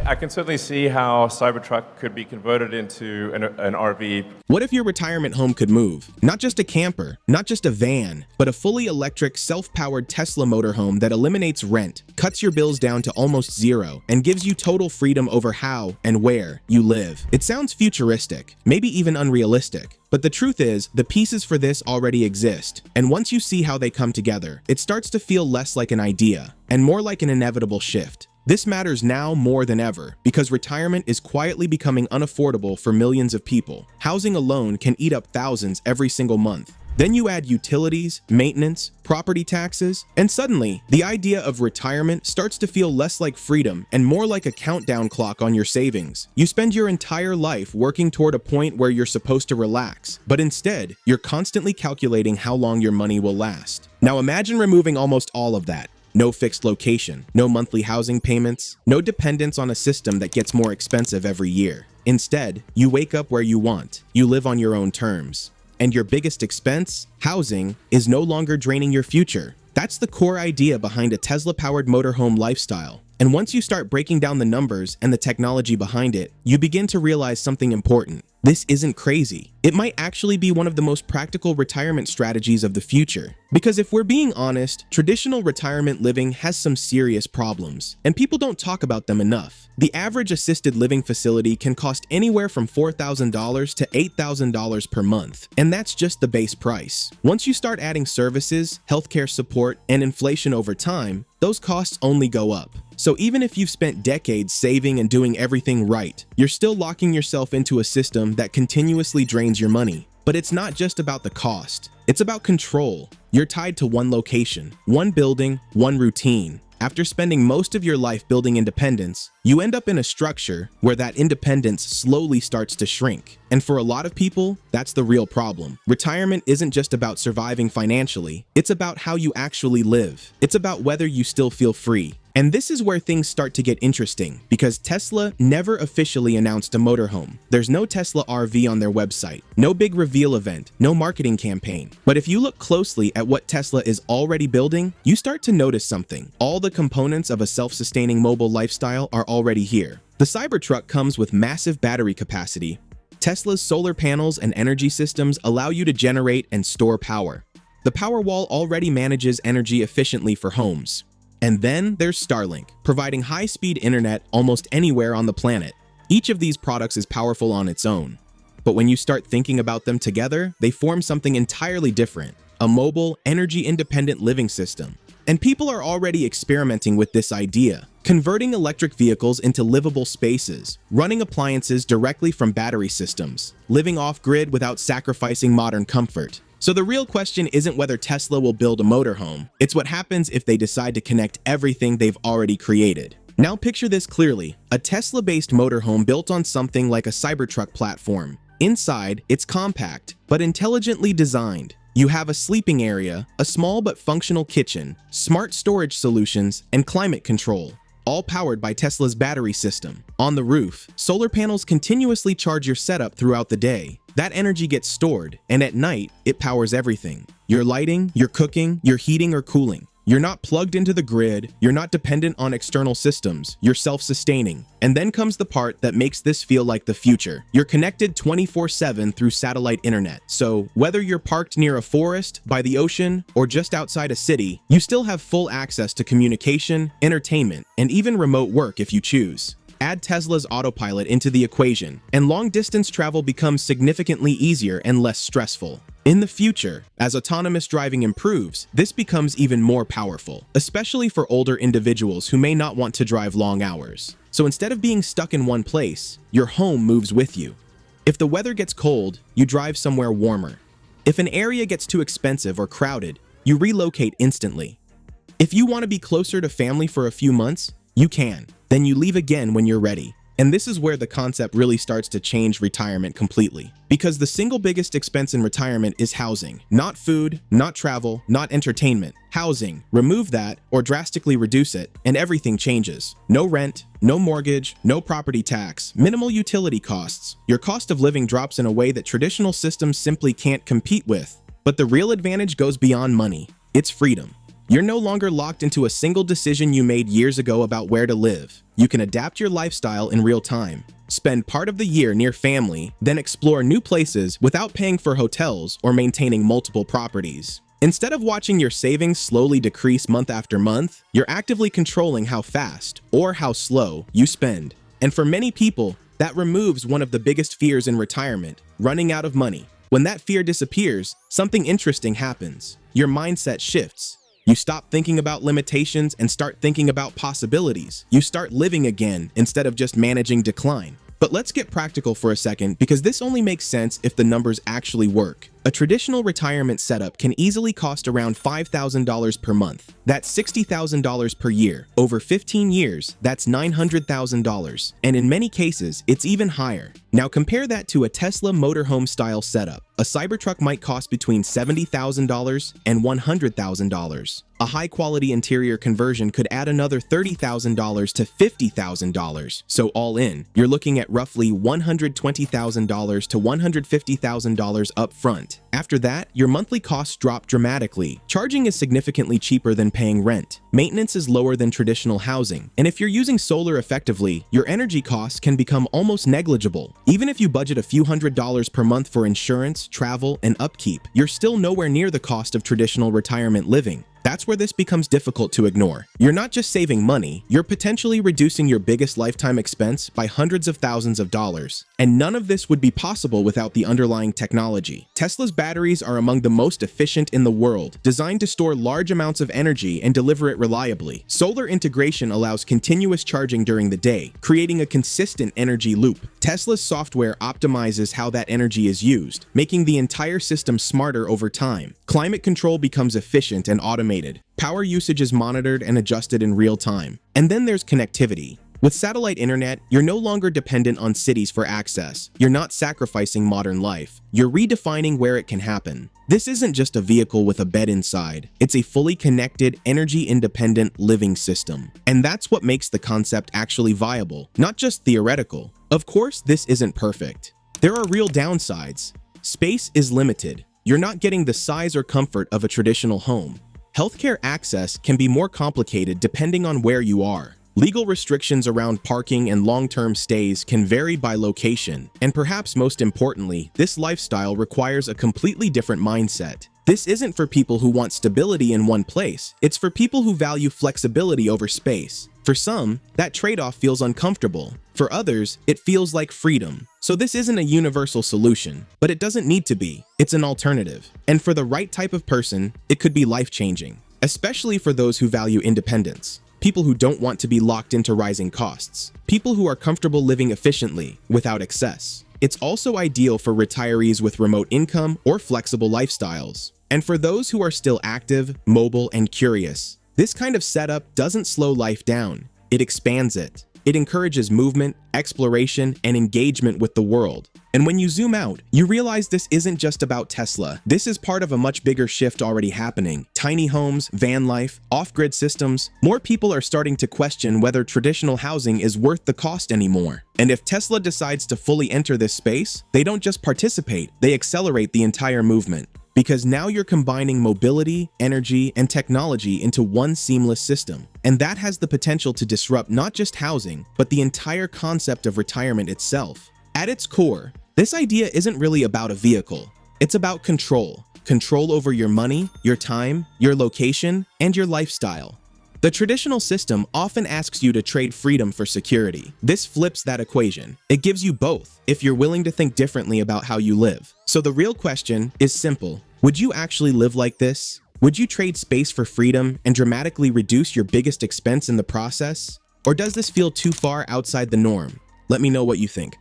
I can certainly see how Cybertruck could be converted into an RV. What if your retirement home could move? Not just a camper, not just a van, but a fully electric, self-powered Tesla motorhome that eliminates rent, cuts your bills down to almost zero, and gives you total freedom over how and where you live. It sounds futuristic, maybe even unrealistic. But the truth is, the pieces for this already exist, and once you see how they come together, it starts to feel less like an idea, and more like an inevitable shift. This matters now more than ever because retirement is quietly becoming unaffordable for millions of people. Housing alone can eat up thousands every single month. Then you add utilities, maintenance, property taxes, and suddenly, the idea of retirement starts to feel less like freedom and more like a countdown clock on your savings. You spend your entire life working toward a point where you're supposed to relax, but instead, you're constantly calculating how long your money will last. Now imagine removing almost all of that. No fixed location, no monthly housing payments, no dependence on a system that gets more expensive every year. Instead, you wake up where you want, you live on your own terms. And your biggest expense, housing, is no longer draining your future. That's the core idea behind a Tesla-powered motorhome lifestyle. And once you start breaking down the numbers and the technology behind it, you begin to realize something important. This isn't crazy. It might actually be one of the most practical retirement strategies of the future. Because if we're being honest, traditional retirement living has some serious problems, and people don't talk about them enough. The average assisted living facility can cost anywhere from $4,000 to $8,000 per month, and that's just the base price. Once you start adding services, healthcare support, and inflation over time, those costs only go up. So even if you've spent decades saving and doing everything right, you're still locking yourself into a system that continuously drains your money. But it's not just about the cost. It's about control. You're tied to one location, one building, one routine. After spending most of your life building independence, you end up in a structure where that independence slowly starts to shrink. And for a lot of people, that's the real problem. Retirement isn't just about surviving financially, it's about how you actually live. It's about whether you still feel free. And this is where things start to get interesting, because Tesla never officially announced a motorhome. There's no Tesla RV on their website, no big reveal event, no marketing campaign. But if you look closely at what Tesla is already building, you start to notice something. All the components of a self-sustaining mobile lifestyle are already here. The Cybertruck comes with massive battery capacity. Tesla's solar panels and energy systems allow you to generate and store power. The Powerwall already manages energy efficiently for homes. And then there's Starlink, providing high-speed internet almost anywhere on the planet. Each of these products is powerful on its own. But when you start thinking about them together, they form something entirely different, a mobile, energy-independent living system. And people are already experimenting with this idea, converting electric vehicles into livable spaces, running appliances directly from battery systems, living off-grid without sacrificing modern comfort. So the real question isn't whether Tesla will build a motorhome, it's what happens if they decide to connect everything they've already created. Now picture this clearly, a Tesla-based motorhome built on something like a Cybertruck platform. Inside, it's compact, but intelligently designed. You have a sleeping area, a small but functional kitchen, smart storage solutions, and climate control, all powered by Tesla's battery system. On the roof, solar panels continuously charge your setup throughout the day. That energy gets stored, and at night, it powers everything. Your lighting, your cooking, your heating or cooling. You're not plugged into the grid, you're not dependent on external systems, you're self-sustaining. And then comes the part that makes this feel like the future. You're connected 24/7 through satellite internet. So whether you're parked near a forest, by the ocean, or just outside a city, you still have full access to communication, entertainment, and even remote work if you choose. Add Tesla's autopilot into the equation, and long-distance travel becomes significantly easier and less stressful. In the future, as autonomous driving improves, this becomes even more powerful, especially for older individuals who may not want to drive long hours. So instead of being stuck in one place, your home moves with you. If the weather gets cold, you drive somewhere warmer. If an area gets too expensive or crowded, you relocate instantly. If you want to be closer to family for a few months, you can. Then you leave again when you're ready. And this is where the concept really starts to change retirement completely. Because the single biggest expense in retirement is housing. Not food, not travel, not entertainment. Housing. Remove that or drastically reduce it, and everything changes. No rent, no mortgage, no property tax, minimal utility costs. Your cost of living drops in a way that traditional systems simply can't compete with. But the real advantage goes beyond money. It's freedom. You're no longer locked into a single decision you made years ago about where to live. You can adapt your lifestyle in real time. Spend part of the year near family, then explore new places without paying for hotels or maintaining multiple properties. Instead of watching your savings slowly decrease month after month, you're actively controlling how fast or how slow you spend. And for many people, that removes one of the biggest fears in retirement, running out of money. When that fear disappears, something interesting happens. Your mindset shifts. You stop thinking about limitations and start thinking about possibilities. You start living again instead of just managing decline. But let's get practical for a second, because this only makes sense if the numbers actually work. A traditional retirement setup can easily cost around $5,000 per month. That's $60,000 per year. Over 15 years, that's $900,000. And in many cases, it's even higher. Now compare that to a Tesla motorhome style setup. A Cybertruck might cost between $70,000 and $100,000. A high-quality interior conversion could add another $30,000 to $50,000. So all in, you're looking at roughly $120,000 to $150,000 up front. After that, your monthly costs drop dramatically. Charging is significantly cheaper than paying rent. Maintenance is lower than traditional housing. And if you're using solar effectively, your energy costs can become almost negligible. Even if you budget a few $100s per month for insurance, travel, and upkeep, you're still nowhere near the cost of traditional retirement living. That's where this becomes difficult to ignore. You're not just saving money, you're potentially reducing your biggest lifetime expense by hundreds of thousands of dollars. And none of this would be possible without the underlying technology. Tesla's batteries are among the most efficient in the world, designed to store large amounts of energy and deliver it reliably. Solar integration allows continuous charging during the day, creating a consistent energy loop. Tesla's software optimizes how that energy is used, making the entire system smarter over time. Climate control becomes efficient and automated. Power usage is monitored and adjusted in real time. And then there's connectivity. With satellite internet, you're no longer dependent on cities for access. You're not sacrificing modern life. You're redefining where it can happen. This isn't just a vehicle with a bed inside. It's a fully connected, energy-independent living system. And that's what makes the concept actually viable, not just theoretical. Of course, this isn't perfect. There are real downsides. Space is limited. You're not getting the size or comfort of a traditional home. Healthcare access can be more complicated depending on where you are. Legal restrictions around parking and long-term stays can vary by location. And perhaps most importantly, this lifestyle requires a completely different mindset. This isn't for people who want stability in one place. It's for people who value flexibility over space. For some, that trade-off feels uncomfortable. For others, it feels like freedom. So this isn't a universal solution, but it doesn't need to be. It's an alternative. And for the right type of person, it could be life-changing, especially for those who value independence. People who don't want to be locked into rising costs. People who are comfortable living efficiently without excess. It's also ideal for retirees with remote income or flexible lifestyles. And for those who are still active, mobile, and curious, this kind of setup doesn't slow life down. It expands it. It encourages movement, exploration, and engagement with the world. And when you zoom out, you realize this isn't just about Tesla. This is part of a much bigger shift already happening. Tiny homes, van life, off-grid systems. More people are starting to question whether traditional housing is worth the cost anymore. And if Tesla decides to fully enter this space, they don't just participate, they accelerate the entire movement. Because now you're combining mobility, energy, and technology into one seamless system. And that has the potential to disrupt not just housing, but the entire concept of retirement itself. At its core, this idea isn't really about a vehicle. It's about control. Control over your money, your time, your location, and your lifestyle. The traditional system often asks you to trade freedom for security. This flips that equation. It gives you both, if you're willing to think differently about how you live. So the real question is simple. Would you actually live like this? Would you trade space for freedom and dramatically reduce your biggest expense in the process? Or does this feel too far outside the norm? Let me know what you think.